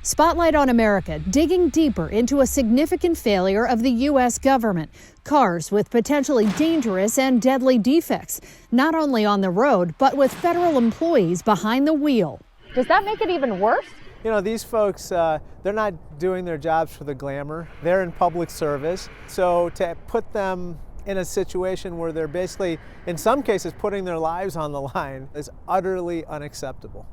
Spotlight on America, digging deeper into a significant failure of the U.S. government. Cars with potentially dangerous and deadly defects, not only on the road, but with federal employees behind the wheel. Does that make it even worse? You know, these folks, they're not doing their jobs for the glamour. They're in public service. So to put them in a situation where they're basically, in some cases, putting their lives on the line is utterly unacceptable.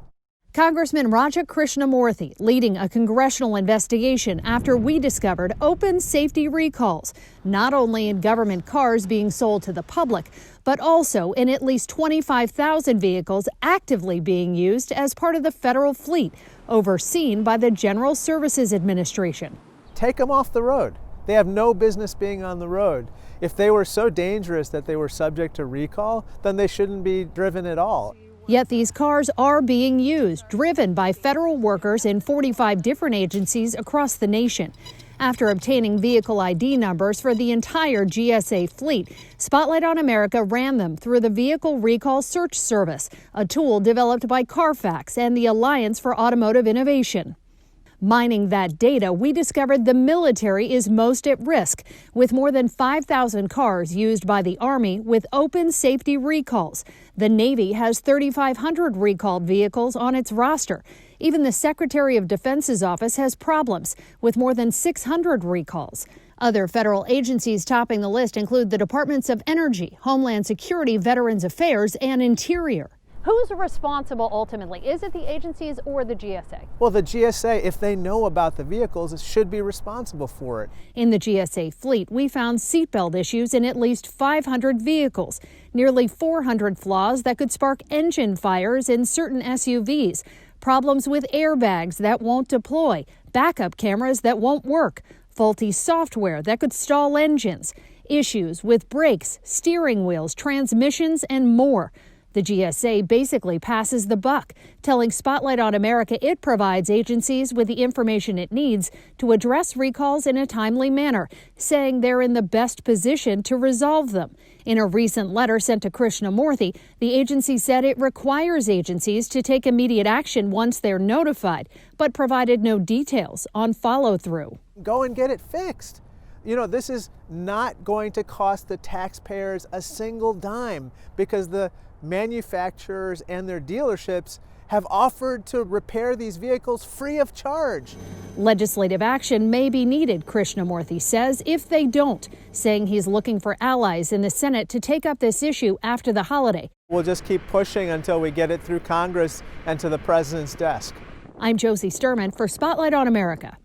Congressman Raja Krishnamoorthy leading a congressional investigation after we discovered open safety recalls, not only in government cars being sold to the public, but also in at least 25,000 vehicles actively being used as part of the federal fleet, overseen by the General Services Administration. Take them off the road. They have no business being on the road. If they were so dangerous that they were subject to recall, then they shouldn't be driven at all. Yet these cars are being used, driven by federal workers in 45 different agencies across the nation. After obtaining vehicle ID numbers for the entire GSA fleet, Spotlight on America ran them through the Vehicle Recall Search Service, a tool developed by Carfax and the Alliance for Automotive Innovation. Mining that data, we discovered the military is most at risk, with more than 5,000 cars used by the Army with open safety recalls. The Navy has 3,500 recalled vehicles on its roster. Even the Secretary of Defense's office has problems, with more than 600 recalls. Other federal agencies topping the list include the Departments of Energy, Homeland Security, Veterans Affairs, and Interior. Who's responsible ultimately? Is it the agencies or the GSA? Well, the GSA, if they know about the vehicles, should be responsible for it. In the GSA fleet, we found seatbelt issues in at least 500 vehicles, nearly 400 flaws that could spark engine fires in certain SUVs, problems with airbags that won't deploy, backup cameras that won't work, faulty software that could stall engines, issues with brakes, steering wheels, transmissions, and more. The GSA basically passes the buck, telling Spotlight on America it provides agencies with the information it needs to address recalls in a timely manner, saying they're in the best position to resolve them. In a recent letter sent to Krishnamoorthy, the agency said it requires agencies to take immediate action once they're notified, but provided no details on follow-through. Go and get it fixed. You know, this is not going to cost the taxpayers a single dime because the manufacturers and their dealerships have offered to repair these vehicles free of charge. Legislative action may be needed, Krishnamoorthy says, if they don't, saying he's looking for allies in the Senate to take up this issue after the holiday. We'll just keep pushing until we get it through Congress and to the president's desk. I'm Josie Sturman for Spotlight on America.